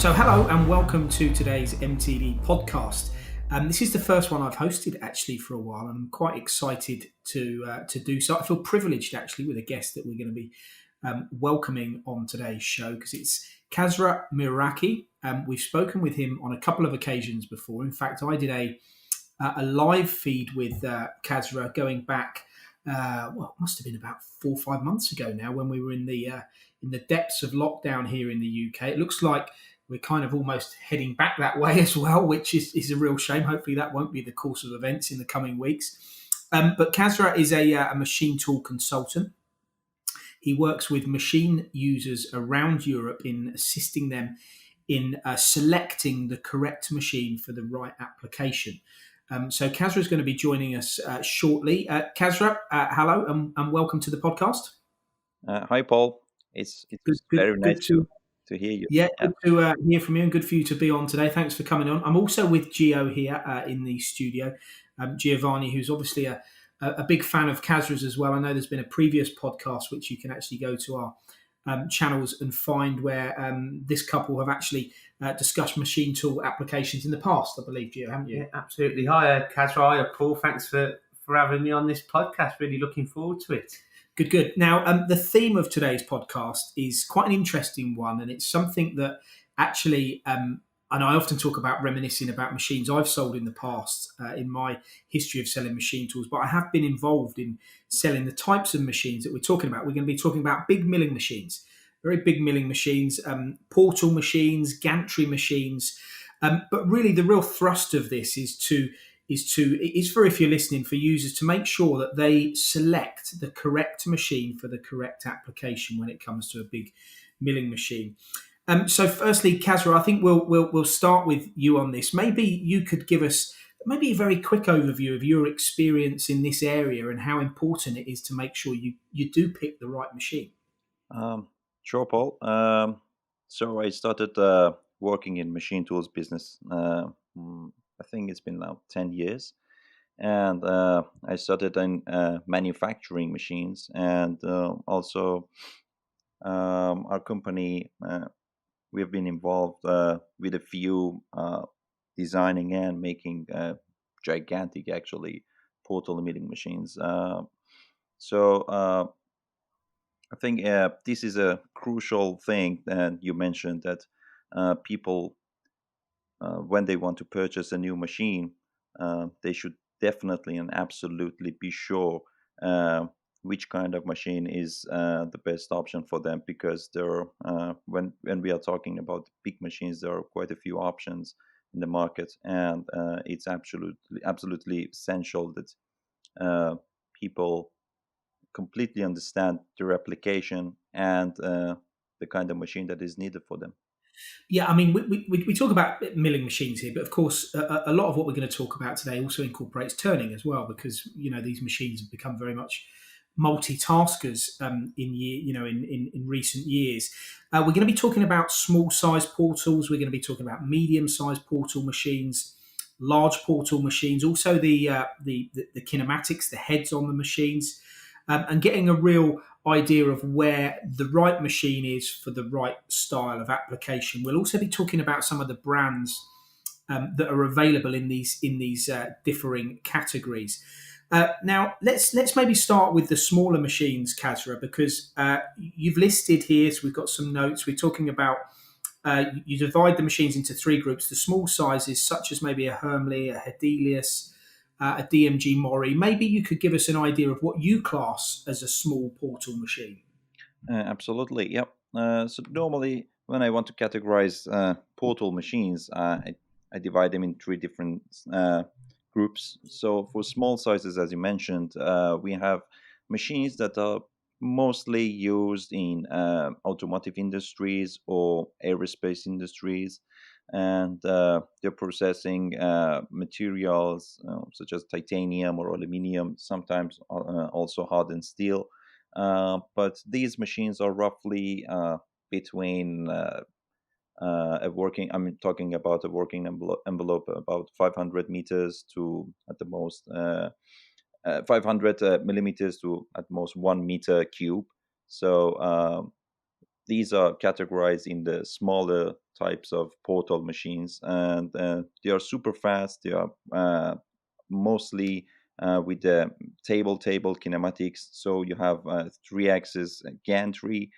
So hello and welcome to today's MTD podcast. This is the first one I've hosted actually for a while, and I'm quite excited to do so. I feel privileged actually with a guest that we're going to be welcoming on today's show because it's Kasra Mehraky. We've spoken with him on a couple of occasions before. In fact, I did a live feed with Kasra going back. It must have been about 4 or 5 months ago now, when we were in the depths of lockdown here in the UK. It looks like we're kind of almost heading back that way as well, which is a real shame. Hopefully that won't be the course of events in the coming weeks. But Kasra is a machine tool consultant. He works with machine users around Europe in assisting them in selecting the correct machine for the right application. So Kasra is going to be joining us shortly. Kasra, hello and welcome to the podcast. Hi, Paul. It's very nice to hear you. Yeah, good to hear from you, and good for you to be on today. Thanks for coming on. I'm also with Gio here in the studio, Giovanni, who's obviously a big fan of Kasra's as well. I know there's been a previous podcast which you can actually go to our channels and find where this couple have actually discussed machine tool applications in the past, I believe, Gio, haven't you? Yeah, absolutely. Hi, Kasra. Hi, Paul. Thanks for having me on this podcast. Really looking forward to it. Good. Now, the theme of today's podcast is quite an interesting one, and it's something that actually, and I often talk about reminiscing about machines I've sold in the past in my history of selling machine tools, but I have been involved in selling the types of machines that we're talking about. We're going to be talking about big milling machines, very big milling machines, portal machines, gantry machines, but really the real thrust of this is for, if you're listening, for users to make sure that they select the correct machine for the correct application when it comes to a big milling machine. So firstly, Kasra, I think we'll start with you on this. Maybe you could give us maybe a very quick overview of your experience in this area and how important it is to make sure you do pick the right machine. Sure, Paul. So I started working in machine tools business. I think it's been now 10 years. And I started in manufacturing machines, and also our company, we have been involved with a few designing and making gigantic, actually, portal milling machines. So I think this is a crucial thing that you mentioned, that people, when they want to purchase a new machine, they should definitely and absolutely be sure which kind of machine is the best option for them, because there are, when we are talking about big machines, there are quite a few options in the market, and it's absolutely essential that people completely understand their application and the kind of machine that is needed for them. Yeah, I mean, we talk about milling machines here, but of course, a lot of what we're going to talk about today also incorporates turning as well, because these machines have become very much multitaskers in recent years. We're going to be talking about small size portals. We're going to be talking about medium sized portal machines, large portal machines, also the kinematics, the heads on the machines, and getting a real idea of where the right machine is for the right style of application. We'll also be talking about some of the brands that are available in these differing categories. Now, let's maybe start with the smaller machines, Kasra, because you've listed here. So we've got some notes. We're talking about you divide the machines into three groups: the small sizes, such as maybe a Hermle, a Hedelius, a DMG Mori. Maybe you could give us an idea of what you class as a small portal machine. Absolutely, yep. So normally, when I want to categorize portal machines, I divide them in three different groups. So for small sizes, as you mentioned, we have machines that are mostly used in automotive industries or aerospace industries, and they're processing materials such as titanium or aluminium, sometimes also hardened steel. But these machines are roughly between a working, I'm talking about a working envelope about 500 meters to at the most 500 millimeters to at most 1 meter cube. So these are categorized in the smaller types of portal machines, and they are super fast. They are mostly with the table kinematics. So you have 3 axis gantry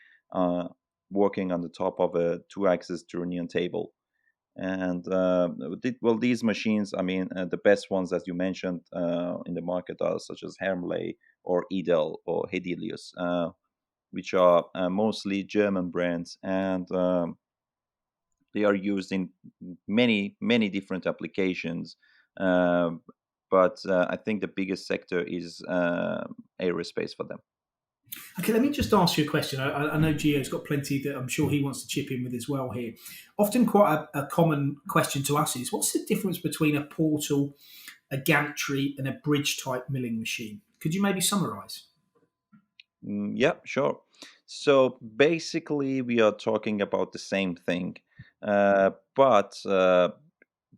working on the top of a 2 axis Turnian table. And well, these machines, I mean, the best ones, as you mentioned, in the market are such as Hermle or Edel or Hedelius, which are mostly German brands, and they are used in many different applications. Um, but I think the biggest sector is aerospace for them. Okay, let me just ask you a question. I know Gio's got plenty that I'm sure he wants to chip in with as well here. Often, quite a common question to us is, what's the difference between a portal, a gantry, and a bridge type milling machine? Could you maybe summarise? Yeah, sure. So basically, we are talking about the same thing, but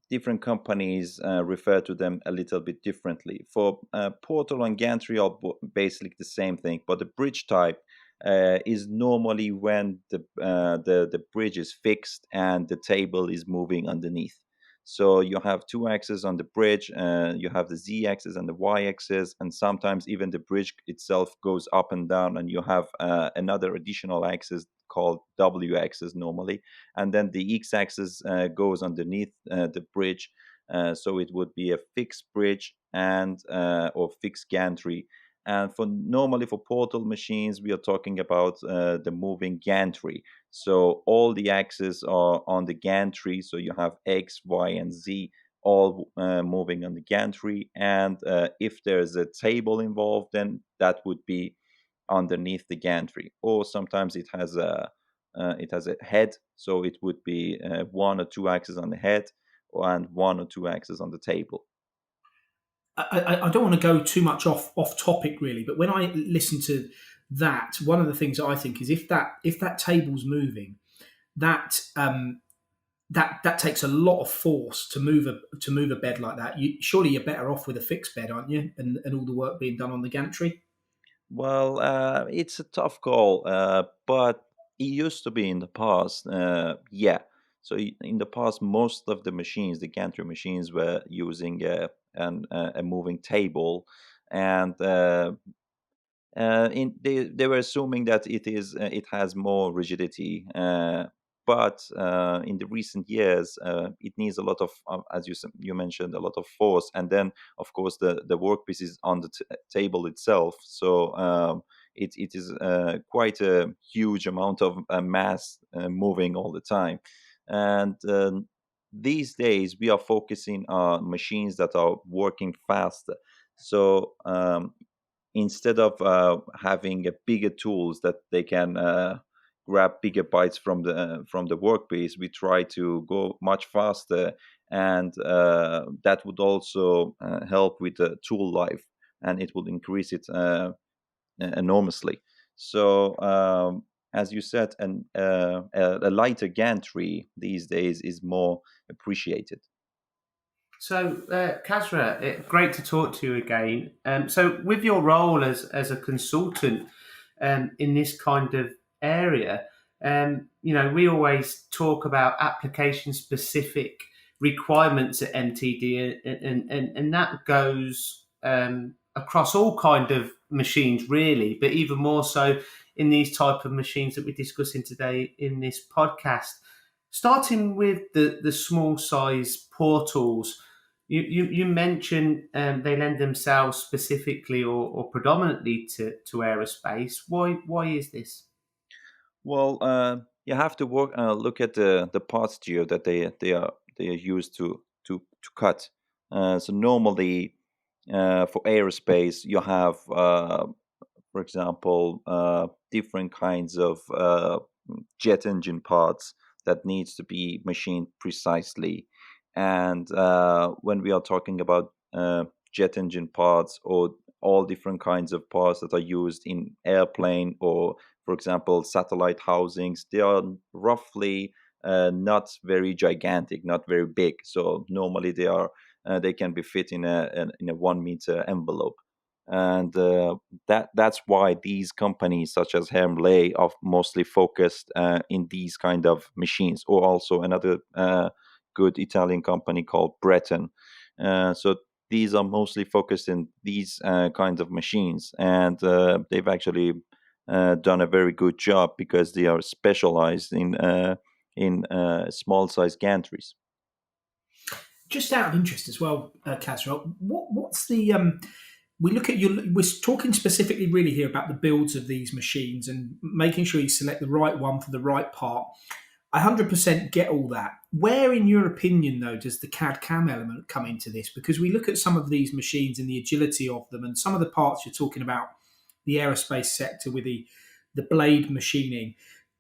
different companies refer to them a little bit differently. For portal and gantry are basically the same thing, but the bridge type is normally when the bridge is fixed and the table is moving underneath. So you have 2 axes on the bridge, you have the z-axis and the y-axis, and sometimes even the bridge itself goes up and down, and you have another additional axis called w-axis normally, and then the x-axis goes underneath the bridge. So it would be a fixed bridge and or fixed gantry. And for normally for portal machines, we are talking about the moving gantry. So all the axes are on the gantry. So you have X, Y, and Z all moving on the gantry. And if there's a table involved, then that would be underneath the gantry. Or sometimes it has a head, so it would be 1 or 2 axes on the head and 1 or 2 axes on the table. I don't want to go too much off topic really, but when I listen to that, one of the things I think is if that table's moving, that that takes a lot of force to move a bed like that. Surely you're better off with a fixed bed, aren't you? And all the work being done on the gantry. Well, it's a tough call, but it used to be in the past. Yeah. So in the past, most of the machines, the gantry machines, were using a moving table, and they were assuming that it has more rigidity, but in the recent years it needs a lot of, as you mentioned, a lot of force, and then of course the workpiece is on the table itself, so it is quite a huge amount of mass moving all the time, and these days we are focusing on machines that are working faster. So instead of having bigger tools that they can grab bigger bytes from the workpiece, we try to go much faster, and that would also help with the tool life, and it would increase it enormously. So as you said, a lighter gantry these days is more appreciated. So, Kasra, great to talk to you again. So, with your role as a consultant in this kind of area, we always talk about application specific requirements at MTD, and that goes across all kind of machines, really, but even more so in these type of machines that we're discussing today in this podcast. Starting with the small size portals, you mentioned they lend themselves specifically or predominantly to aerospace. Why is this? Well, you have to look at the parts geo that they are used to cut. So normally, for aerospace, you have, for example, different kinds of jet engine parts that needs to be machined precisely. And when we are talking about jet engine parts or all different kinds of parts that are used in airplane or, for example, satellite housings, they are roughly not very gigantic, not very big. So normally they can be fit in a 1 meter envelope. and that's why these companies such as Hermle are mostly focused in these kind of machines, or also another good Italian company called Breton. So these are mostly focused in these kinds of machines, and they've actually done a very good job because they are specialized in small size gantries. Just out of interest as well, Kasra, what's the we look at your. We're talking specifically really here about the builds of these machines and making sure you select the right one for the right part. I 100% get all that. Where, in your opinion, though, does the CAD CAM element come into this? Because we look at some of these machines and the agility of them, and some of the parts you're talking about, the aerospace sector with the blade machining.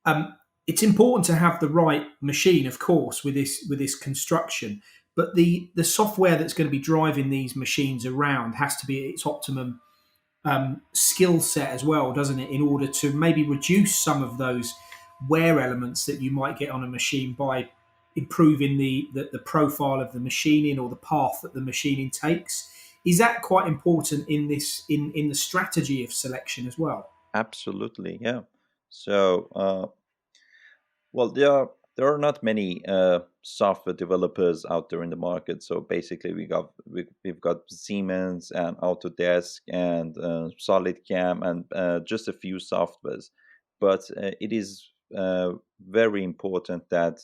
Um, it's important to have the right machine, of course, with this construction. But the software that's going to be driving these machines around has to be at its optimum skill set as well, doesn't it? In order to maybe reduce some of those wear elements that you might get on a machine by improving the profile of the machining or the path that the machining takes. Is that quite important in this in the strategy of selection as well? Absolutely, yeah. So, well, there are not many software developers out there in the market. So basically, we've got Siemens and Autodesk and SolidCam and just a few softwares. But it is very important that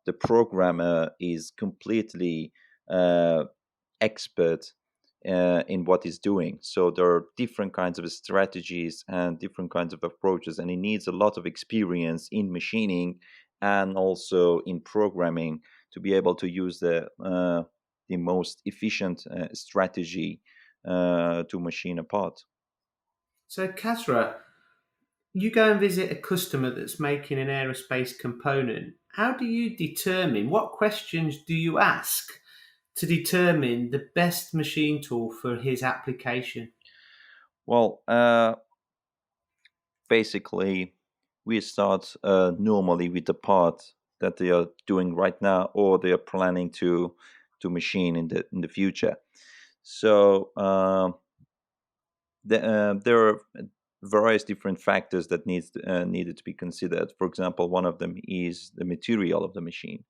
the programmer is completely uh, expert in what he's doing. So there are different kinds of strategies and different kinds of approaches, and he needs a lot of experience in machining and also in programming to be able to use the most efficient strategy to machine a part. So, Kasra, you go and visit a customer that's making an aerospace component. How do you determine, what questions do you ask to determine the best machine tool for his application? Well, basically, we start normally with the part that they are doing right now, or they are planning to machine in the future. So there are various different factors that needed to be considered. For example, one of them is the material of the machine,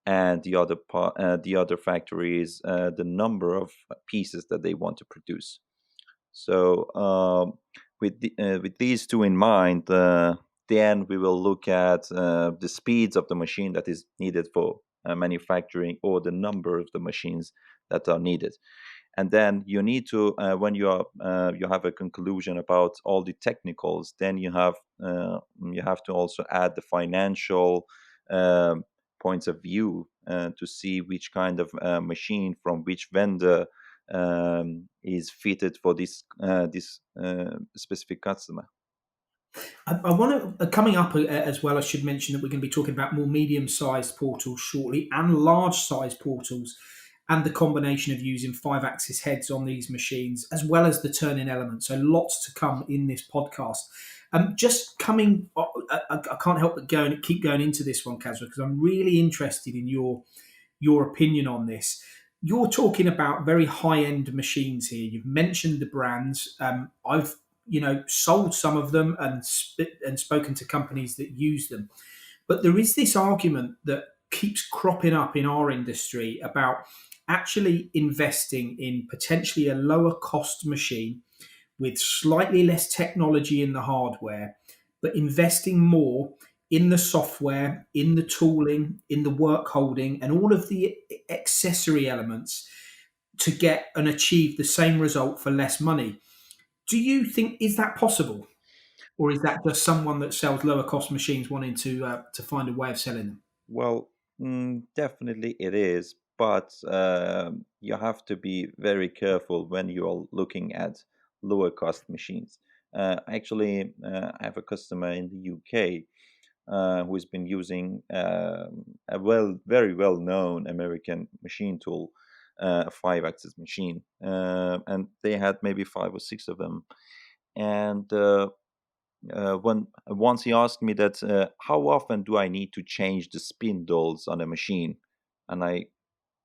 and the other factor is the number of pieces that they want to produce. So with these two in mind, then we will look at the speeds of the machine that is needed for manufacturing, or the number of the machines that are needed. And then you need to, when you have a conclusion about all the technicals, then you have to also add the financial um, points of view to see which kind of machine from which vendor is fitted for this specific customer. I want to, coming up as well, I should mention that we're going to be talking about more medium-sized portals shortly and large-sized portals, and the combination of using 5-axis heads on these machines, as well as the turning element. So lots to come in this podcast. Just coming, I can't help but keep going into this one, Kazra, because I'm really interested in your opinion on this. You're talking about very high-end machines here. You've mentioned the brands. I've sold some of them and spoken to companies that use them. But there is this argument that keeps cropping up in our industry about actually investing in potentially a lower cost machine with slightly less technology in the hardware, but investing more in the software, in the tooling, in the work holding, and all of the accessory elements to get and achieve the same result for less money. Do you think is that possible, or is that just someone that sells lower cost machines wanting to find a way of selling them? Well, definitely it is, but you have to be very careful when you are looking at lower cost machines. I have a customer in the UK who's been using very well known American machine tool, a 5-axis machine, and they had maybe 5 or 6 of them. And when once he asked me that, how often do I need to change the spindles on a machine, and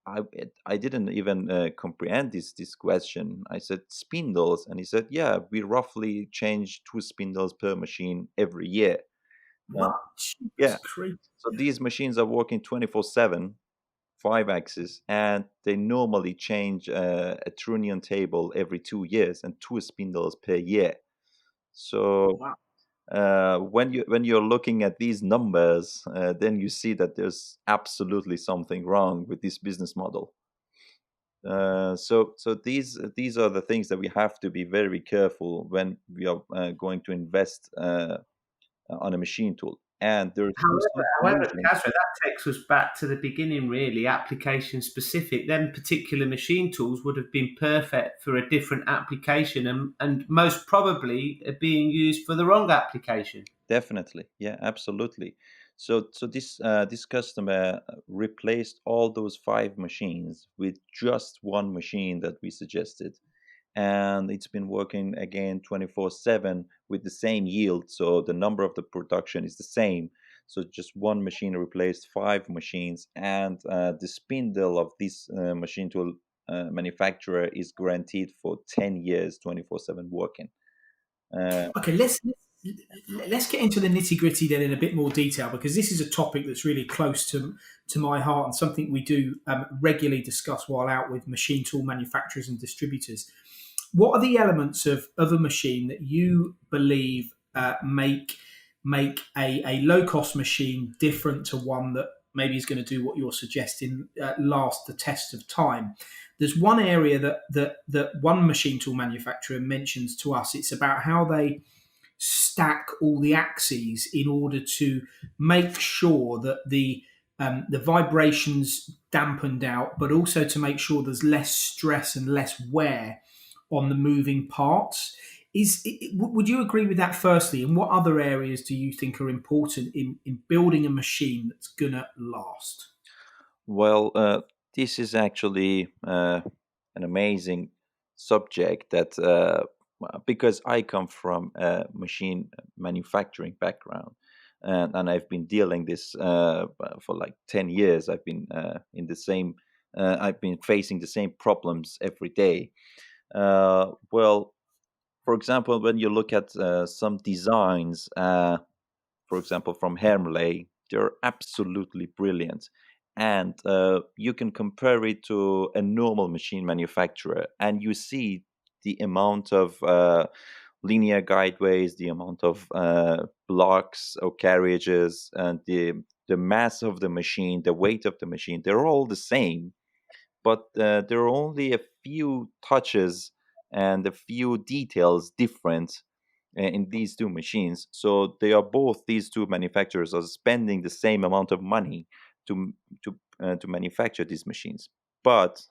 I I didn't even comprehend this question. I said spindles, and he said, "Yeah, we roughly change 2 spindles per machine every year." Uh, What? Jeepers yeah, creep. so these machines are working 24/7, 5 axis, and they normally change a trunnion table every 2 years and 2 spindles per year. So Wow. when you're looking at these numbers, then you see that there's absolutely something wrong with this business model. So these are the things that we have to be very careful when we are going to invest on a machine tool. And there's also However, solutions. Kasra, that takes us back to the beginning, really, application specific. Them particular machine tools would have been perfect for a different application and most probably are being used for the wrong application. Definitely, yeah, absolutely. So this customer replaced all those 5 machines with just one machine that we suggested, and it's been working again 24/7 with the same yield. So the number of the production is the same. So just one machine replaced 5 machines, and the spindle of this machine tool manufacturer is guaranteed for 10 years, 24/7 working. Uh, Okay, let's get into the nitty gritty then in a bit more detail, because this is a topic that's really close to my heart and something we do regularly discuss while out with machine tool manufacturers and distributors. What are the elements of a machine that you believe make a low cost machine different to one that maybe is going to do what you're suggesting, last the test of time? There's one area that one machine tool manufacturer mentions to us. It's about how they stack all the axes in order to make sure that the vibrations dampened out, but also to make sure there's less stress and less wear on the moving parts. Would you agree with that? Firstly, and what other areas do you think are important in building a machine that's gonna last? Well, this is actually an amazing subject that because I come from a machine manufacturing background, and I've been dealing this for like 10 years. I've been in the same. I've been facing the same problems every day. Well, for example, when you look at some designs, for example, from Hermle, they're absolutely brilliant. And you can compare it to a normal machine manufacturer, and you see the amount of linear guideways, the amount of blocks or carriages, and the mass of the machine, the weight of the machine. They're all the same, but there are only a few touches and a few details different in these two machines. So they are both these two manufacturers are spending the same amount of money to to manufacture these machines. But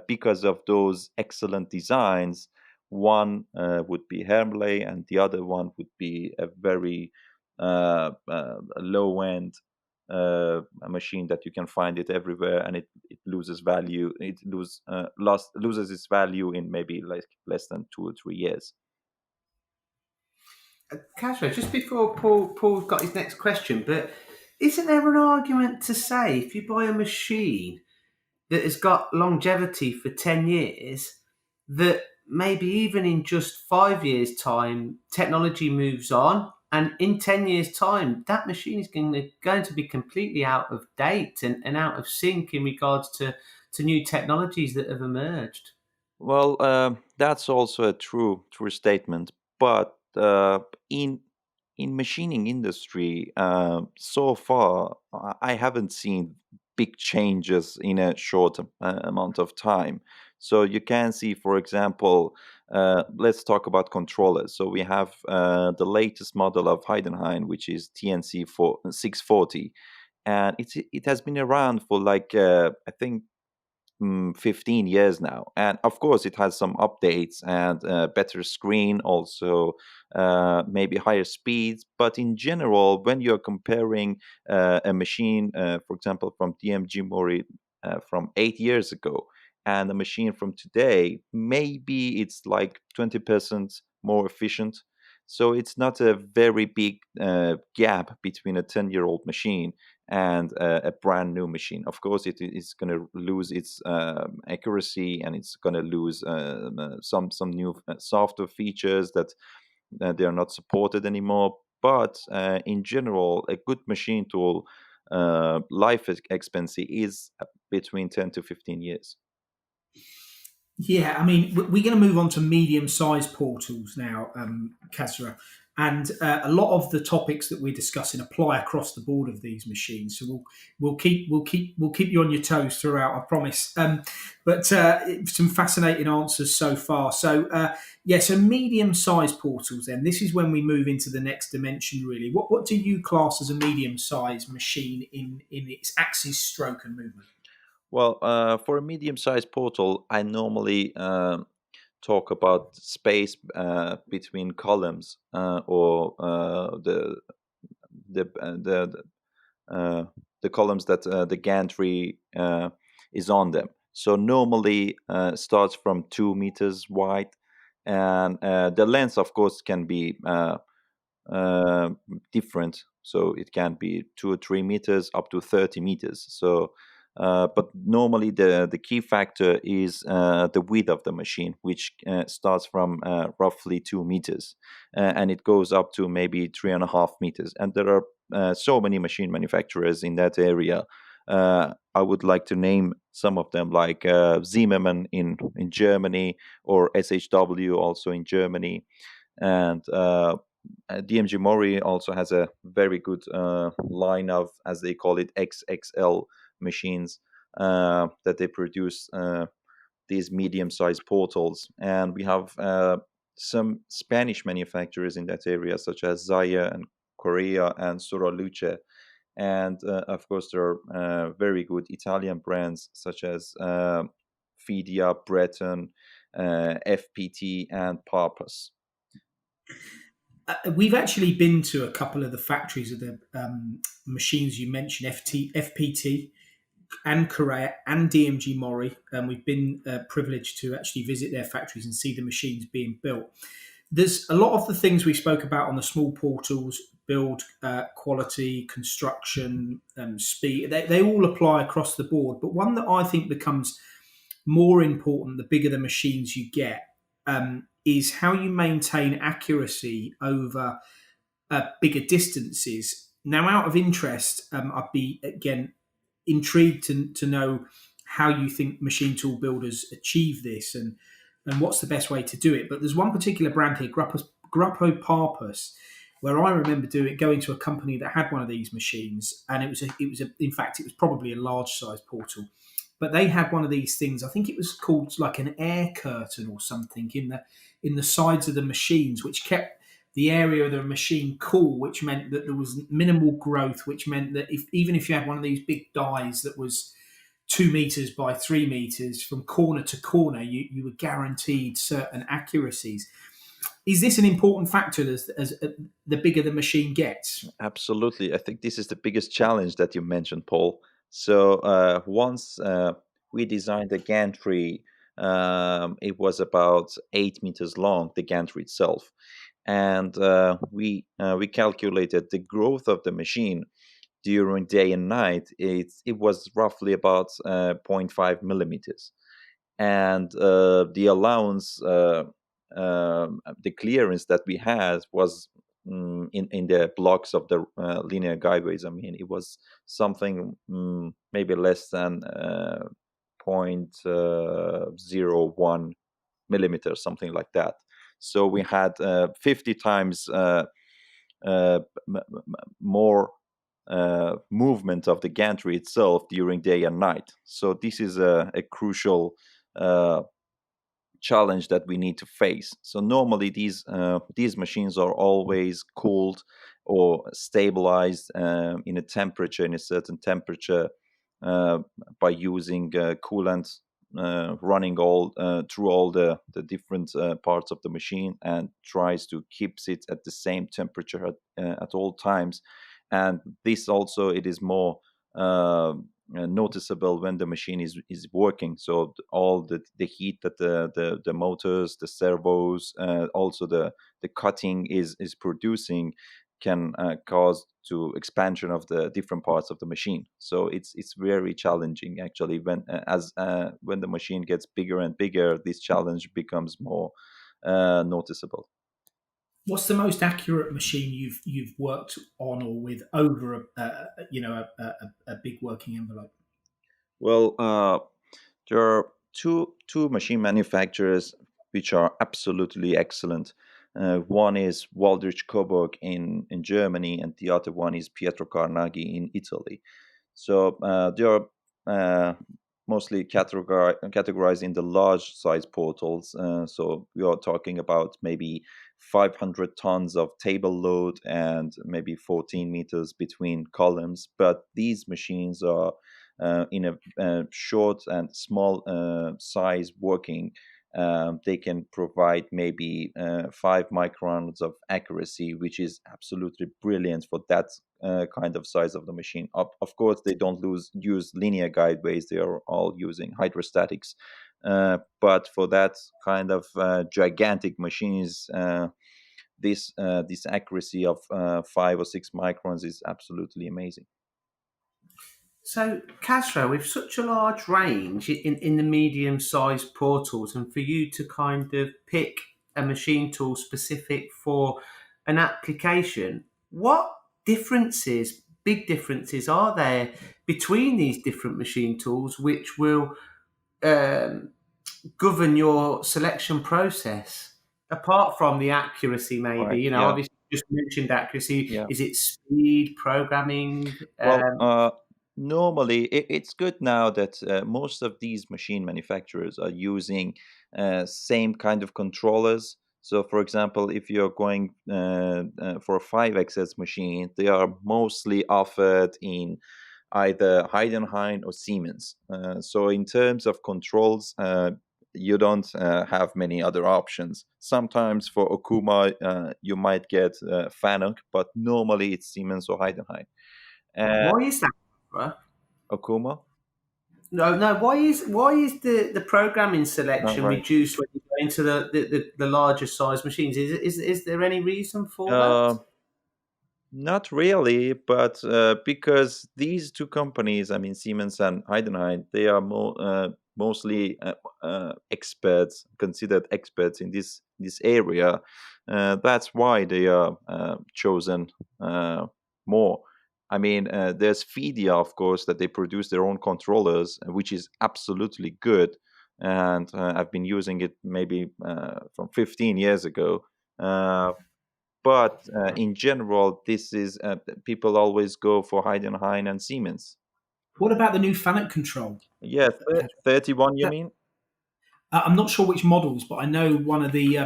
because of those excellent designs, one would be Hermle, and the other one would be a very low end a machine that you can find it everywhere, and it loses value. Loses its value in maybe like less than 2 or 3 years. Kasra, just before Paul's got his next question, but isn't there an argument to say if you buy a machine that has got longevity for 10 years, that maybe even in just 5 years' time, technology moves on. And in 10 years' time, that machine is going to be completely out of date and out of sync in regards to new technologies that have emerged. Well, that's also a true statement. But in machining industry, so far I haven't seen big changes in a short amount of time. So you can see, for example, let's talk about controllers. So we have the latest model of Heidenhain, which is TNC 640, and it has been around for like I think 15 years now, and of course it has some updates and better screen, also maybe higher speeds. But in general, when you're comparing a machine, for example, from DMG Mori from 8 years ago and a machine from today, maybe it's like 20% more efficient. So it's not a very big gap between a 10-year-old machine and a brand new machine. Of course, it is going to lose its accuracy, and it's going to lose some new software features that they are not supported anymore. But in general, a good machine tool life expectancy is between 10 to 15 years. Yeah, I mean, we're going to move on to medium-sized portals now, Kasra, and a lot of the topics that we're discussing apply across the board of these machines. So we'll keep you on your toes throughout, I promise. But some fascinating answers so far. So yeah, so medium-sized portals. Then this is when we move into the next dimension. Really, what do you class as a medium-sized machine in its axis, stroke, and movement? Well, for a medium-sized portal, I normally talk about space between columns, or the uh, the the columns that the gantry is on them. So normally starts from 2 meters wide, and the length, of course, can be uh, different. So it can be 2 or 3 meters up to 30 meters. So, but normally the key factor is the width of the machine, which starts from roughly 2 meters, and it goes up to maybe 3.5 meters. And there are so many machine manufacturers in that area. I would like to name some of them, like Zimmermann in Germany, or SHW also in Germany, and DMG Mori also has a very good line of, as they call it, XXL machines that they produce these medium-sized portals. And we have some Spanish manufacturers in that area, such as Zaya and Korea and Suraluce. And of course, there are very good Italian brands such as Fidia, Breton, FPT, and Parpus. We've actually been to a couple of the factories of the machines you mentioned, FPT and Korea and DMG Mori, and we've been privileged to actually visit their factories and see the machines being built. There's a lot of the things we spoke about on the small portals, build quality, construction, speed, they all apply across the board. But one that I think becomes more important the bigger the machines you get, is how you maintain accuracy over bigger distances. Now, out of interest, I'd be again intrigued to know how you think machine tool builders achieve this, and what's the best way to do it. But there's one particular brand here, Gruppo Parpus, where I remember going to a company that had one of these machines, and in fact, it was probably a large size portal. But they had one of these things. I think it was called like an air curtain or something in the sides of the machines, which kept the area of the machine cool, which meant that there was minimal growth, which meant that even if you had one of these big dies that was 2 meters by 3 meters from corner to corner, you were guaranteed certain accuracies. Is this an important factor as the bigger the machine gets? Absolutely. I think this is the biggest challenge that you mentioned, Paul. So once we designed the gantry, it was about 8 meters long, the gantry itself, and we calculated the growth of the machine during day and night. It was roughly about 0.5 millimeters, and the allowance, the clearance that we had was in the blocks of the linear guideways. I mean, it was something maybe less than 0.01 millimeters, something like that. So we had 50 times more movement of the gantry itself during day and night. So this is a crucial challenge that we need to face. So normally these machines are always cooled or stabilized in a certain temperature by using coolant running all through all the different parts of the machine, and tries to keeps it at the same temperature at all times. And this also, it is more noticeable when the machine is working. So all the heat that the motors, the servos, also the cutting is producing, can cause to expansion of the different parts of the machine. So it's very challenging actually when the machine gets bigger and bigger. This challenge becomes more noticeable. What's the most accurate machine you've worked on or with over a big working envelope? Well, there are two machine manufacturers which are absolutely excellent. One is Waldrich Coburg in Germany, and the other one is Pietro Carnaghi in Italy. So they are uh, mostly categorized in the large size portals. So we are talking about maybe 500 tons of table load and maybe 14 meters between columns. But these machines are in a short and small size working. They can provide maybe 5 microns of accuracy, which is absolutely brilliant for that kind of size of the machine. Of course, they don't use linear guideways; they are all using hydrostatics. But for that kind of gigantic machines, this accuracy of 5 or 6 microns is absolutely amazing. So, Kasra, with such a large range in the medium-sized portals, and for you to kind of pick a machine tool specific for an application, what big differences, are there between these different machine tools, which will um, govern your selection process? Apart from the accuracy, maybe, Right? Yeah. obviously, you just mentioned accuracy. Yeah. Is it speed, programming? Well, normally it's good now that most of these machine manufacturers are using same kind of controllers. So, for example, if you're going for a 5XS machine, they are mostly offered in either Heidenhain or Siemens. So, in terms of controls, you don't have many other options. Sometimes for Okuma, you might get Fanuc, but normally it's Siemens or Heidenhain. Why is that, bro? Okuma. No, no. Why is the programming Oh, selection right. reduced when you go into the larger size machines? Is there any reason for that? Uh, Not really, but because these two companies, I mean Siemens and Heidenhain, they are mostly experts, considered experts in this area. That's why they are chosen uh, more. I mean, there's FIDIA, of course, that they produce their own controllers, which is absolutely good, and I've been using it maybe from 15 years ago. But in general, this is people always go for Heidenhain and Siemens. What about the new Fanuc control? Yeah, 31, you That, mean? I'm not sure which models, but I know one of the.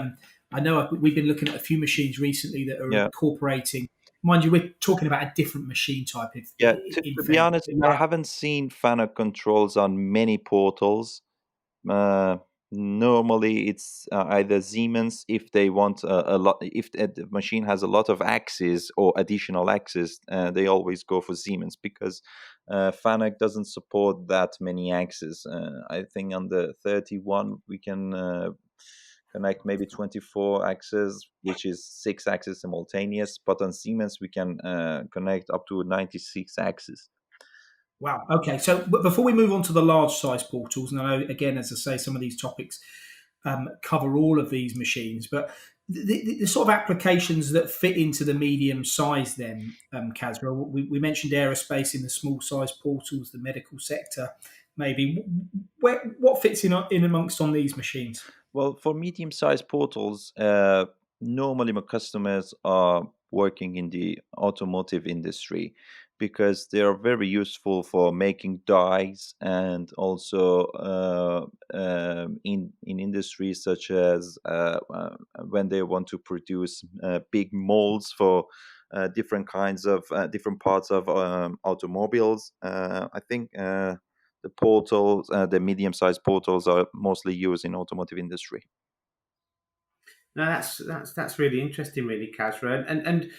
I know we've been looking at a few machines recently that are Yeah, incorporating. Mind you, we're talking about a different machine type. If, yeah. in To be fairness, honest, but I yeah, haven't seen Fanuc controls on many portals. Uh, Normally, it's either Siemens if they want a lot. If the machine has a lot of axes or additional axes, they always go for Siemens because Fanuc doesn't support that many axes. I think on the 31 we can connect maybe 24 axes, which is 6 axes simultaneous. But on Siemens we can connect up to 96 axes. wow. Okay, so before we move on to the large size portals, and I know again, as I say, some of these topics cover all of these machines, but the sort of applications that fit into the medium size, then, Kasra, we mentioned aerospace in the small size portals, the medical sector, maybe. What fits in amongst on these machines? Well, for medium-sized portals, normally my customers are working in the automotive industry because they are very useful for making dies and also in industries such as when they want to produce big molds for different kinds of different parts of automobiles. I think. The portals, the medium-sized portals, are mostly used in automotive industry. No, that's really interesting, really, Kasra. And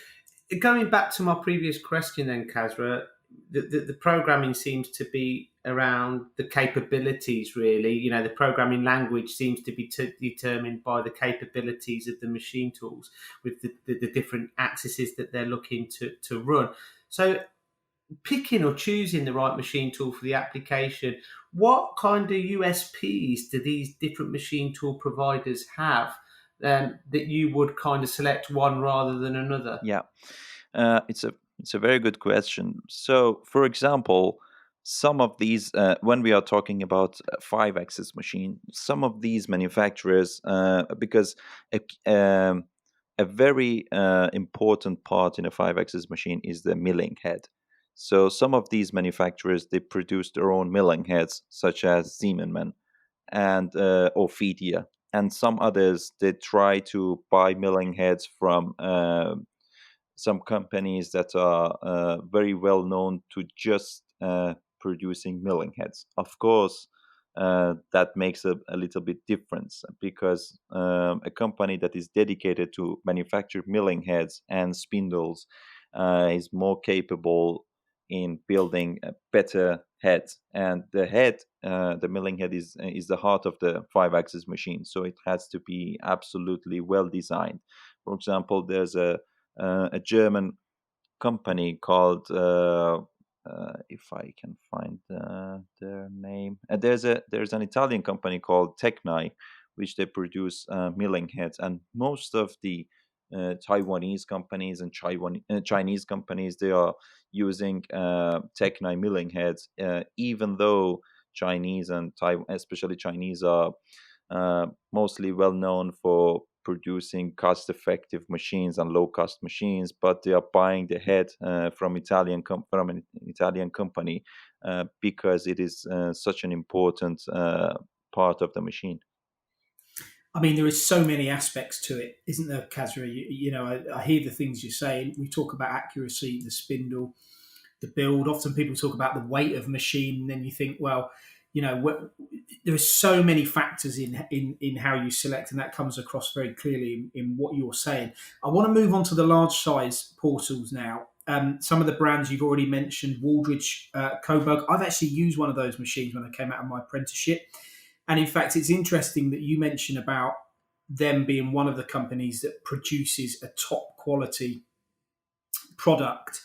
going back to my previous question, then, Kasra, the programming seems to be around the capabilities, really. You know, the programming language seems to be determined by the capabilities of the machine tools with the different axes that they're looking to run. So picking or choosing the right machine tool for the application, what kind of USPs do these different machine tool providers have, that you would kind of select one rather than another? Yeah, it's a very good question. So, for example, some of these, when we are talking about five-axis machine, some of these manufacturers, because a, a very important part in a five-axis machine is the milling head. So, some of these manufacturers they produce their own milling heads, such as Siemens and Ophidia, and some others they try to buy milling heads from some companies that are very well known to just producing milling heads. Of course, that makes a little bit difference because a company that is dedicated to manufacture milling heads and spindles is more capable in building a better head. And the head, the milling head, is the heart of the five-axis machine, so it has to be absolutely well designed. For example, there's a German company called if I can find their name. There's an Italian company called Techni, which they produce milling heads, and most of the Taiwanese companies and Chinese companies they are using Techni milling heads, even though Chinese and Taiwan, especially Chinese, are mostly well known for producing cost-effective machines and low-cost machines, but they are buying the head from an Italian company because it is such an important part of the machine. I mean, there is so many aspects to it, isn't there, Kasra? I hear the things you're saying. We talk about accuracy, the spindle, the build. Often people talk about the weight of machine, and then you think, well, there are so many factors in how you select, and that comes across very clearly in what you're saying. I want to move on to the large size portals now. Some of the brands you've already mentioned, Waldridge, Coburg. I've actually used one of those machines when I came out of my apprenticeship. And in fact, it's interesting that you mention about them being one of the companies that produces a top quality product.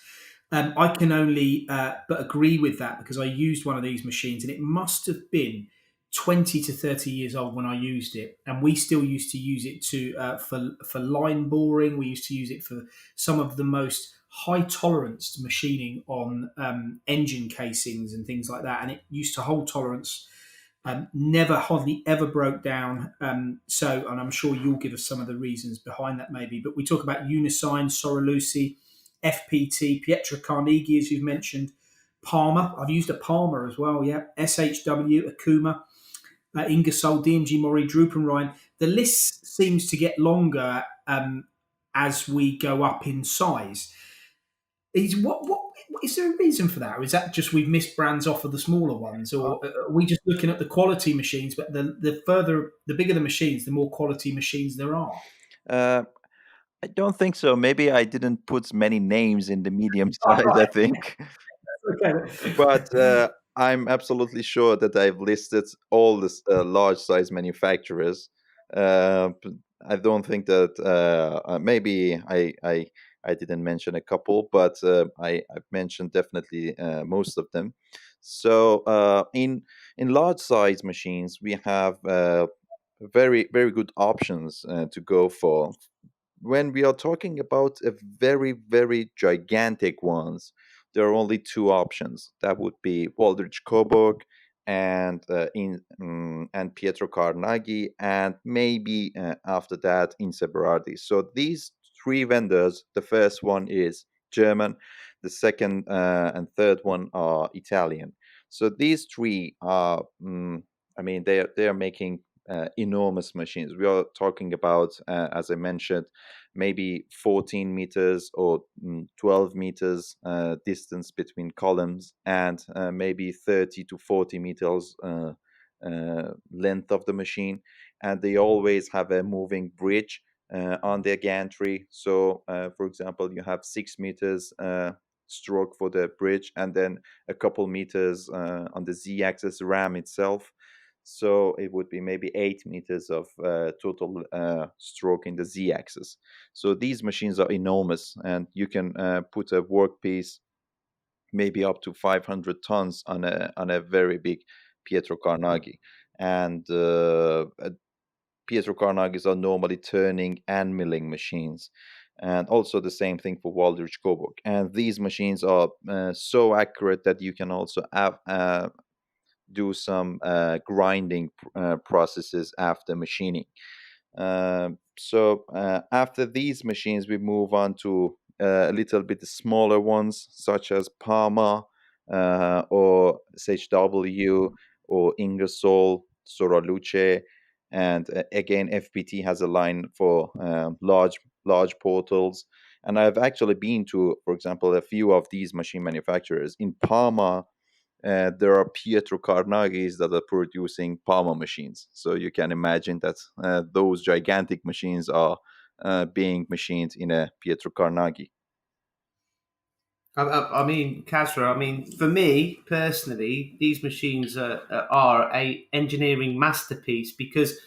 I can only but agree with that because I used one of these machines and it must have been 20 to 30 years old when I used it. And we still used to use it for line boring. We used to use it for some of the most high tolerance machining on engine casings and things like that. And it used to hold tolerance. Never hardly ever broke down. And I'm sure you'll give us some of the reasons behind that maybe. But we talk about Unisign, Soraluci, FPT, Pietra Carnegie, as you've mentioned, Palmer. I've used a Palmer as well, yeah. SHW, Akuma, Ingersoll, DMG Mori, Droop and Ryan. The list seems to get longer as we go up in size. What is there a reason for that? Or is that just we've missed brands off of the smaller ones, or are we just looking at the quality machines? But the bigger the machines, the more quality machines there are. Uh, I don't think so. Maybe I didn't put many names in the medium Oh, size, I right. think. Okay. But I'm absolutely sure that I've listed all the large size manufacturers. I don't think that maybe I didn't mention a couple, but I've mentioned definitely most of them. So in large size machines, we have very very good options to go for. When we are talking about a very very gigantic ones, there are only two options. That would be Waldridge Coburg and Pietro Carnegie, and maybe after that Inseberardi. So these three vendors, the first one is German, the second and third one are Italian. So these three are, I mean, they are making enormous machines. We are talking about, as I mentioned, maybe 14 meters or 12 meters distance between columns, and maybe 30 to 40 meters length of the machine. And they always have a moving bridge on their gantry. So, for example, you have 6 meters stroke for the bridge, and then a couple meters on the z-axis ram itself. So it would be maybe 8 meters of total stroke in the z-axis. So these machines are enormous, and you can put a workpiece maybe up to 500 tons on a very big Pietro Carnegie. And Pietro Carnegies are normally turning and milling machines. And also the same thing for Waldrich Coburg. And these machines are so accurate that you can also do some grinding processes after machining. So after these machines, we move on to a little bit smaller ones, such as Parma or SHW or Ingersoll, Soraluce, and again FPT has a line for large portals. And I've actually been to, for example, a few of these machine manufacturers. In Parma, there are Pietro Carnegies that are producing Parma machines. So you can imagine that those gigantic machines are being machined in a Pietro Carnegie. I mean, Kasra, I mean, for me personally, these machines are a engineering masterpiece because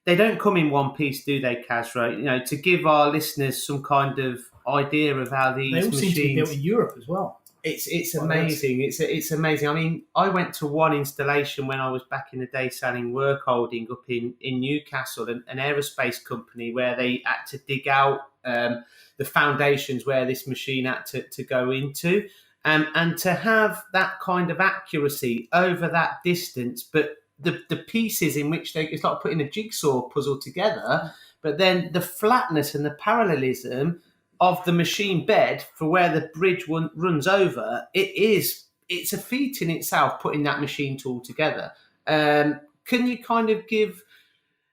they don't come in one piece, do they, Kasra? You know, to give our listeners some kind of idea of how these They all machines seem to be built in Europe as well. It's amazing. It's amazing. I mean, I went to one installation when I was back in the day selling work holding up in Newcastle, an aerospace company, where they had to dig out the foundations where this machine had to go into. And to have that kind of accuracy over that distance, but the pieces in which it's like putting a jigsaw puzzle together, but then the flatness and the parallelism of the machine bed for where the bridge runs over, it's a feat in itself putting that machine tool together. Can you kind of give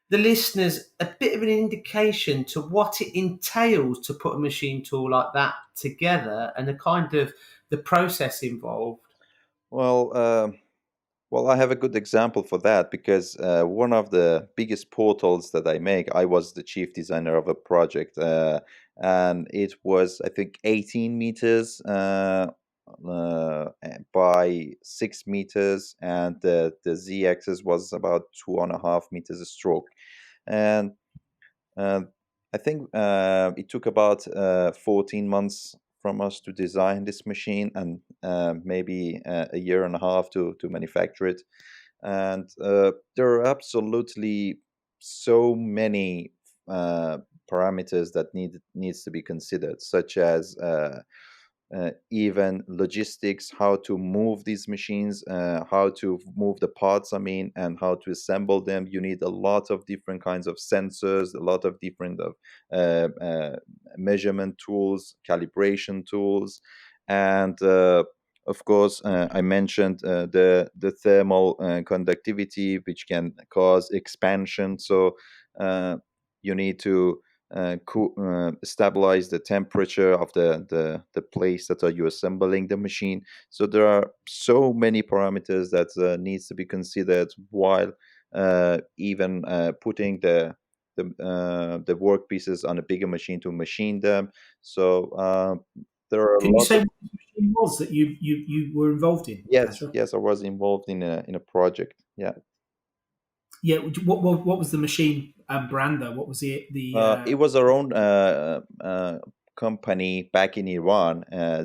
the listeners a bit of an indication to what it entails to put a machine tool like that together and the kind of the process involved? Well, I have a good example for that because one of the biggest portals that I make, I was the chief designer of a project, and it was, I think, 18 meters by 6 meters, and the z-axis was about 2.5 meters a stroke. And I think it took about 14 months from us to design this machine, and maybe a year and a half to manufacture it. And there are absolutely so many parameters that needs to be considered, such as even logistics, how to move these machines, how to move the parts, and how to assemble them. You need a lot of different kinds of sensors, a lot of different measurement tools, calibration tools, and of course, I mentioned the thermal conductivity, which can cause expansion. So you need to stabilize the temperature of the place that are you assembling the machine. So there are so many parameters that needs to be considered while even putting the work pieces on a bigger machine to machine them. So there are Can you say what the machine was that you were involved in? Yes, Kasra? yes, I was involved in a project. Yeah. Yeah. What was the machine brand though? What was the It was our own company back in Iran. 01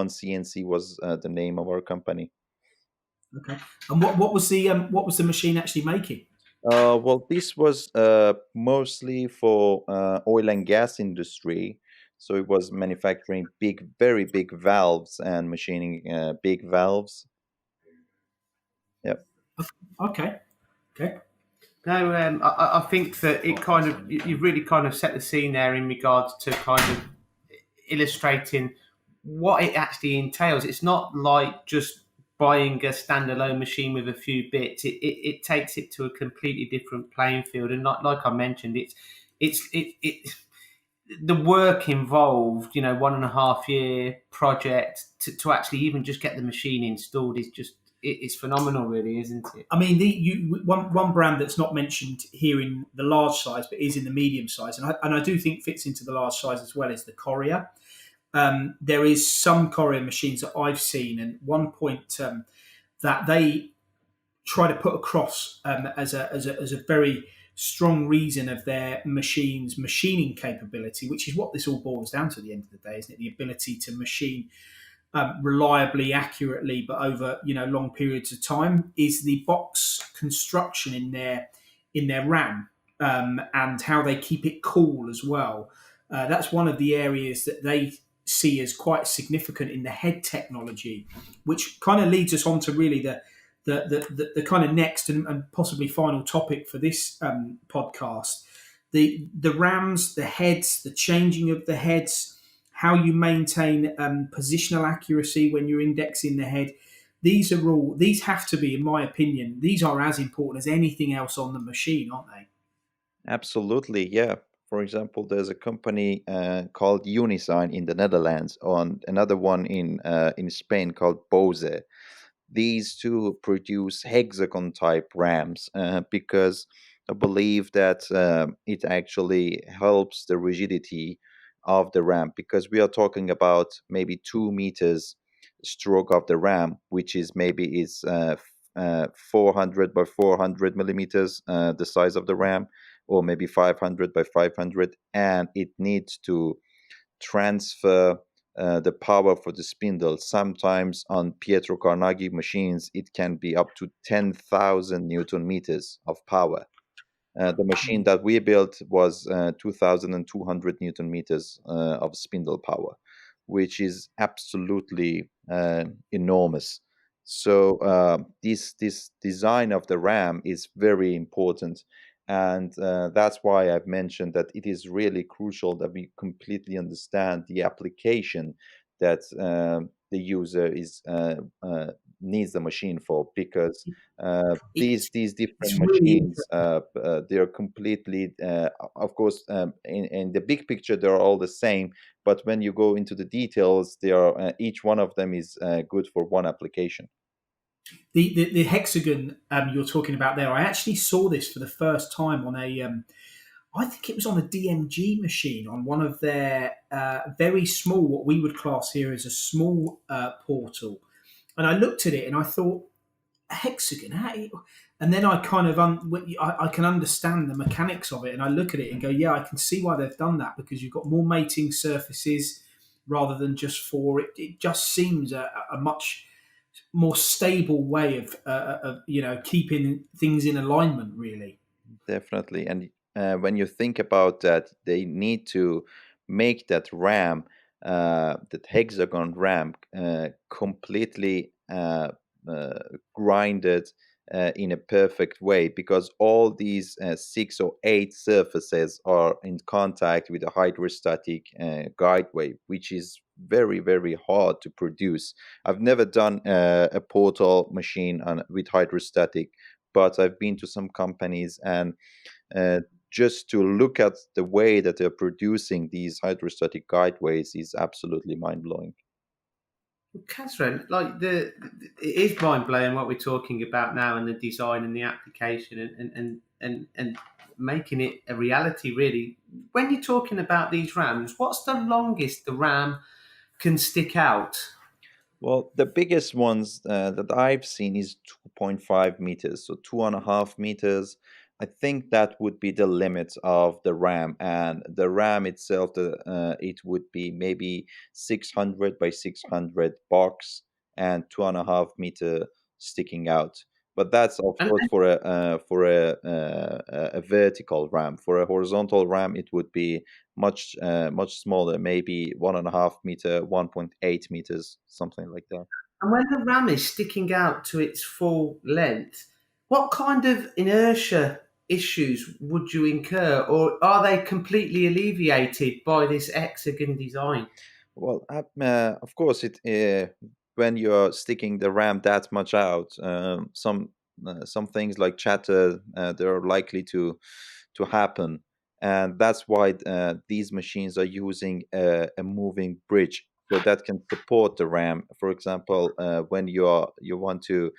CNC was the name of our company. okay? And what was the machine actually making? Well, this was mostly for oil and gas industry. So it was manufacturing very big valves and machining big valves. Yep. Okay. No, I think that it kind of you've really kind of set the scene there in regards to kind of illustrating what it actually entails. It's not like just buying a standalone machine with a few bits. It takes it to a completely different playing field, and like I mentioned, it's the work involved. 1.5 year project to actually even just get the machine installed is just. It's phenomenal, really, isn't it? I mean, one brand that's not mentioned here in the large size, but is in the medium size, and I do think fits into the large size as well, is the Courier. there is some courier machines that I've seen, and one point that they try to put across as a very strong reason of their machines machining capability, which is what this all boils down to at the end of the day, isn't it? The ability to machine reliably, accurately, but over long periods of time, is the box construction in their RAM, and how they keep it cool as well. That's one of the areas that they see as quite significant in the head technology, which kind of leads us on to really the kind of next and possibly final topic for this podcast. The RAMs, the heads, the changing of the heads, how you maintain positional accuracy when you're indexing the head. These have to be, in my opinion, these are as important as anything else on the machine, aren't they? Absolutely, yeah. For example, there's a company called Unisign in the Netherlands, on another one in Spain called Bose. These two produce hexagon type RAMs because I believe that it actually helps the rigidity of the RAM, because we are talking about maybe 2 meters stroke of the RAM, which is maybe 400 by 400 millimeters, the size of the RAM, or maybe 500 by 500, and it needs to transfer the power for the spindle. Sometimes on Pietro Carnegie machines, it can be up to 10,000 Newton meters of power. The machine that we built was 2,200 Newton meters of spindle power, which is absolutely enormous. So this design of the RAM is very important, and that's why I've mentioned that it is really crucial that we completely understand the application that the user is needs the machine for, because It's these different it's really machines they are completely of course in the big picture they're all the same, but when you go into the details, they are each one of them is good for one application. the hexagon you're talking about there. I actually saw this for the first time on I think it was on a DMG machine, on one of their very small, what we would class here as a small portal. And I looked at it and I thought, hexagon, and then I kind of I can understand the mechanics of it, and I look at it and go, yeah, I can see why they've done that, because you've got more mating surfaces rather than just four. It just seems a much more stable way of keeping things in alignment, really. Definitely. And when you think about that, they need to make that RAM, that hexagon RAM, completely uh, grinded in a perfect way, because all these 6 or 8 surfaces are in contact with a hydrostatic guide wave, which is very, very hard to produce. I've never done a portal machine with hydrostatic, but I've been to some companies, and uh, just to look at the way that they're producing these hydrostatic guideways is absolutely mind blowing. Catherine, like it is mind blowing what we're talking about now, and the design and the application, and making it a reality. Really, when you're talking about these RAMs, what's the longest the RAM can stick out? Well, the biggest ones that I've seen is 2.5 meters, so 2.5 meters. I think that would be the limit of the RAM, and the RAM itself, it would be maybe 600 by 600 box and 2.5 meter sticking out. But that's of And course for a vertical RAM. For a horizontal RAM, it would be much smaller, maybe 1.5 meter, 1.8 meters, something like that. And when the ram is sticking out to its full length, what kind of inertia issues would you incur, or are they completely alleviated by this hexagon design? Well, of course, it when you're sticking the RAM that much out, some things like chatter, they're likely to happen, and that's why these machines are using a moving bridge, so that can support the RAM. For example, when you want to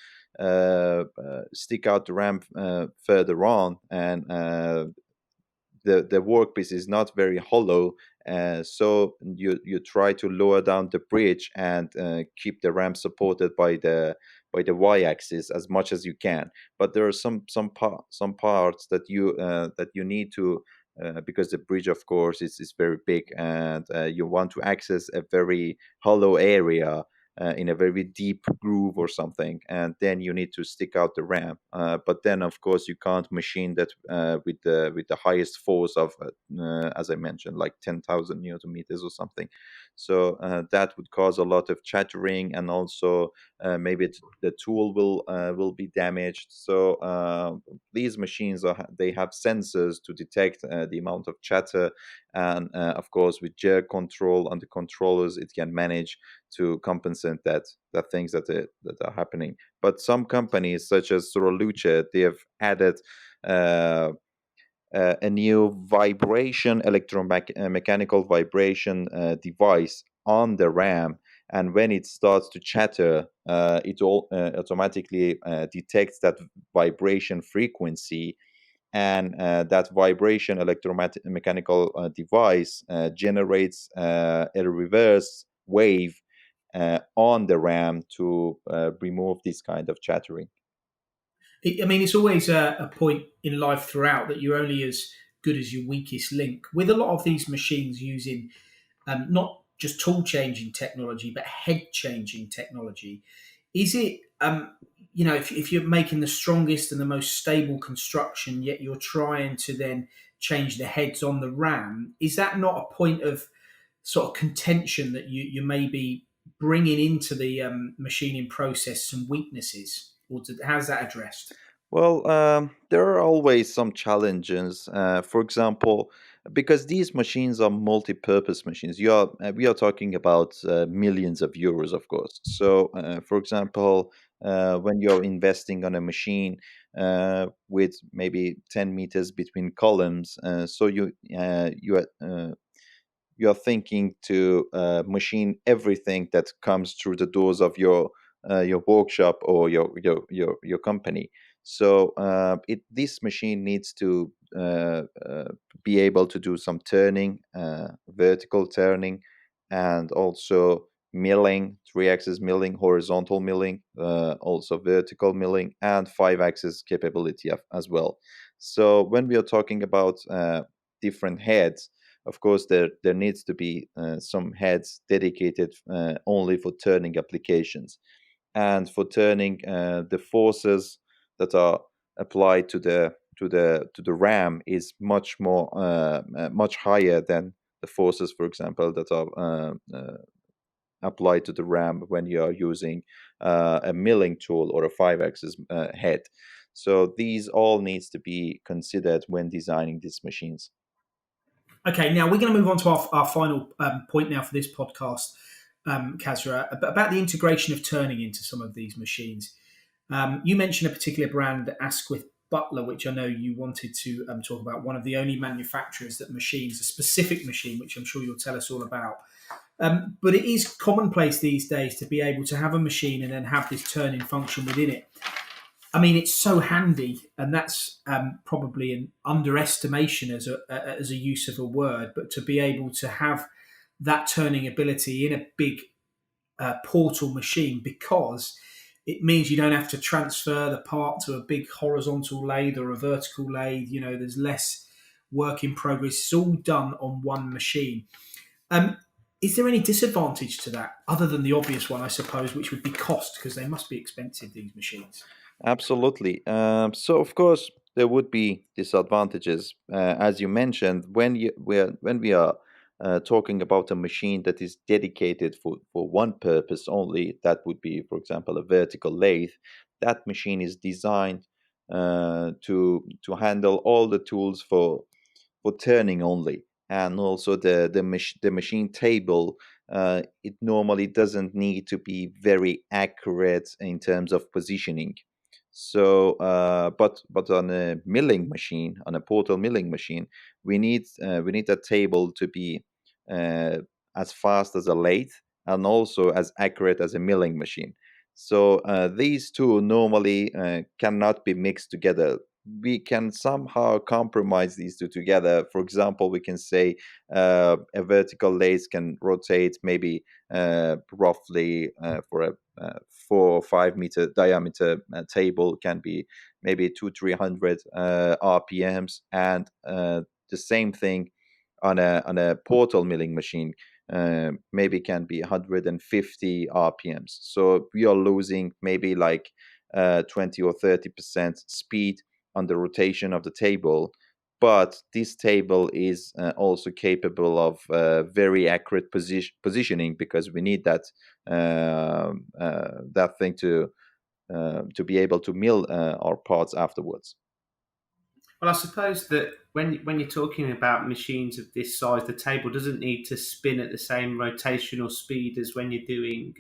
stick out the RAM further on, and the workpiece is not very hollow, so you try to lower down the bridge and keep the RAM supported by the y-axis as much as you can. But there are some parts that you need to, because the bridge, of course, is very big, and you want to access a very hollow area in a very deep groove or something, and then you need to stick out the RAM. But then, of course, you can't machine that with the highest force of, as I mentioned, like 10,000 newton meters or something. So that would cause a lot of chattering, and also maybe the tool will be damaged. So these machines they have sensors to detect the amount of chatter, and of course, with jerk control on the controllers, it can manage to compensate that things that are happening. But some companies, such as Soroluce, they have added a new vibration, electromechanical vibration device on the RAM. And when it starts to chatter, it automatically detects that vibration frequency, and that vibration electromechanical device generates a reverse wave on the RAM to remove this kind of chattering. I mean, it's always a point in life throughout that you're only as good as your weakest link. With a lot of these machines using not just tool changing technology, but head changing technology, is it, if you're making the strongest and the most stable construction, yet you're trying to then change the heads on the RAM, is that not a point of sort of contention that you may be bringing into the machining process some weaknesses? Or how's that addressed? Well, there are always some challenges. For example, because these machines are multi-purpose machines, we are talking about millions of euros, of course. So, for example, when you're investing on a machine with maybe 10 meters between columns, so you're thinking to machine everything that comes through the doors of your workshop or your company. So this machine needs to be able to do some turning, vertical turning, and also milling, three-axis milling, horizontal milling, also vertical milling, and five-axis capability as well. So when we are talking about different heads, of course, there needs to be some heads dedicated only for turning applications, and for turning the forces that are applied to the RAM is much higher than the forces, for example, that are applied to the RAM when you are using a milling tool or a five-axis head. So these all needs to be considered when designing these machines. Okay, now we're going to move on to our final point now for this podcast, Kasra, about the integration of turning into some of these machines. You mentioned a particular brand, Asquith Butler, which I know you wanted to talk about, one of the only manufacturers that machines a specific machine, which I'm sure you'll tell us all about. But it is commonplace these days to be able to have a machine and then have this turning function within it. I mean, it's so handy, and that's probably an underestimation as a use of a word. But to be able to have that turning ability in a big portal machine, because it means you don't have to transfer the part to a big horizontal lathe or a vertical lathe. You know, there's less work in progress. It's all done on one machine. Is there any disadvantage to that, other than the obvious one, I suppose, which would be cost, because they must be expensive, these machines? Absolutely. So of course there would be disadvantages, as you mentioned, when we are talking about a machine that is dedicated for one purpose only. That would be, for example, a vertical lathe. That machine is designed to handle all the tools for turning only, and also the machine table. It normally doesn't need to be very accurate in terms of positioning. So, but on a milling machine, on a portal milling machine, we need that table to be uh, as fast as a lathe and also as accurate as a milling machine. So these two normally cannot be mixed together. we can somehow compromise these two together. For example, we can say a vertical lathe can rotate maybe roughly for a 4 or 5 meter diameter table can be maybe 200-300 RPMs, and the same thing on a portal milling machine maybe can be 150 RPMs. So we are losing maybe like 20 or 30% speed on the rotation of the table, but this table is also capable of very accurate positioning, because we need that thing to be able to mill our parts afterwards. Well, I suppose that when you're talking about machines of this size, the table doesn't need to spin at the same rotational speed as when you're doing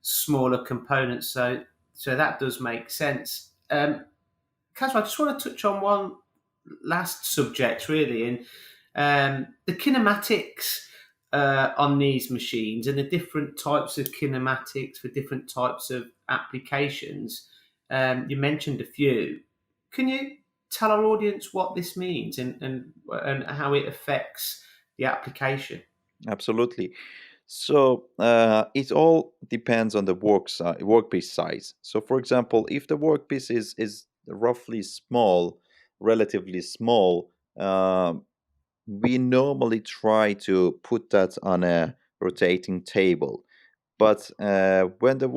smaller components. So that does make sense. Kasra, I just want to touch on one last subject, really, and the kinematics on these machines and the different types of kinematics for different types of applications. You mentioned a few. Can you tell our audience what this means and how it affects the application? Absolutely. So it all depends on the workpiece size. So, for example, if the workpiece is roughly small, relatively small, we normally try to put that on a rotating table. But when the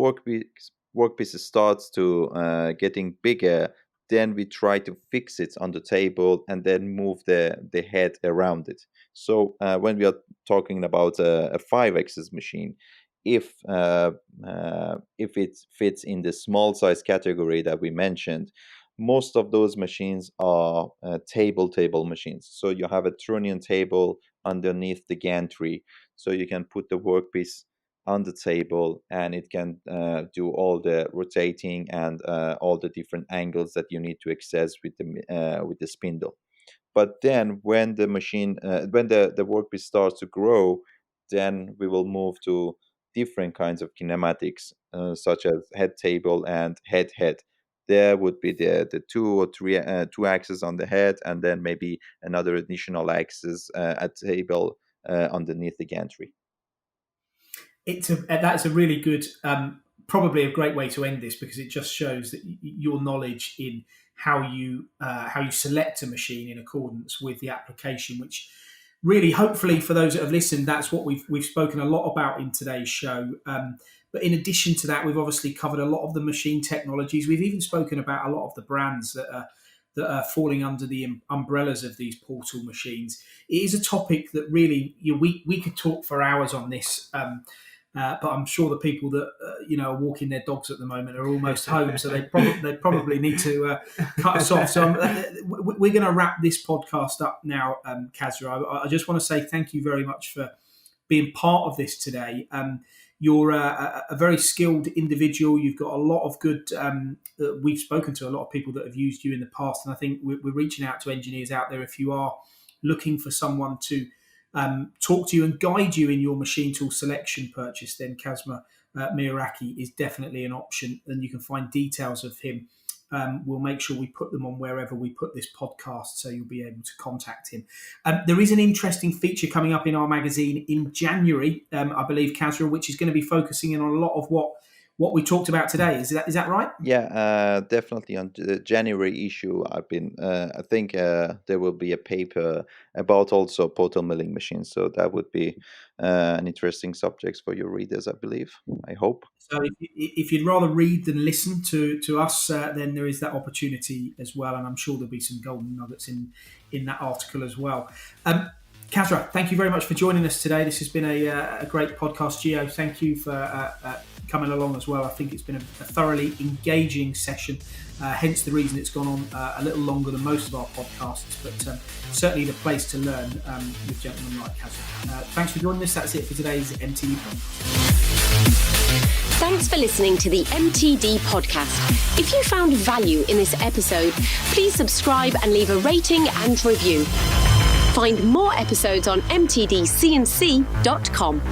workpiece starts to getting bigger, then we try to fix it on the table and then move the head around it. So when we are talking about a 5-axis machine, if it fits in the small size category that we mentioned, most of those machines are table machines. So you have a trunnion table underneath the gantry, so you can put the workpiece on the table, and it can do all the rotating and all the different angles that you need to access with the spindle. But then when the machine when the workpiece starts to grow, then we will move to different kinds of kinematics, such as head table and head. There would be the 2 or 3 two axes on the head, and then maybe another additional axis at table underneath the gantry. That's a really good, probably a great way to end this, because it just shows that your knowledge in how you select a machine in accordance with the application, which really, hopefully, for those that have listened, that's what we've spoken a lot about in today's show. But in addition to that, we've obviously covered a lot of the machine technologies. We've even spoken about a lot of the brands that are falling under the umbrellas of these portal machines. It is a topic that really we could talk for hours on this. But I'm sure the people that are walking their dogs at the moment are almost home, so they probably need to cut us off. So we're going to wrap this podcast up now, Kasra. I just want to say thank you very much for being part of this today. You're a very skilled individual. You've got a lot of good. We've spoken to a lot of people that have used you in the past, and I think we're reaching out to engineers out there. If you are looking for someone to talk to you and guide you in your machine tool selection purchase, then Kasra Mehraky is definitely an option, and you can find details of him. We'll make sure we put them on wherever we put this podcast, so you'll be able to contact him. There is an interesting feature coming up in our magazine in January, I believe, Kasra, which is going to be focusing in on a lot of what we talked about today. Is that right? Yeah, definitely. On the January issue, I think there will be a paper about also portal milling machines. So that would be an interesting subject for your readers, I believe. I hope. So if you'd rather read than listen to us, then there is that opportunity as well. And I'm sure there'll be some golden nuggets in that article as well. Kasra, thank you very much for joining us today. This has been a great podcast. Gio, thank you for coming along as well. I think it's been a thoroughly engaging session, hence the reason it's gone on a little longer than most of our podcasts, but certainly the place to learn with gentlemen like Kasra. Thanks for joining us. That's it for today's MTD podcast. Thanks for listening to the MTD podcast. If you found value in this episode, please subscribe and leave a rating and review. Find more episodes on MTDCNC.com.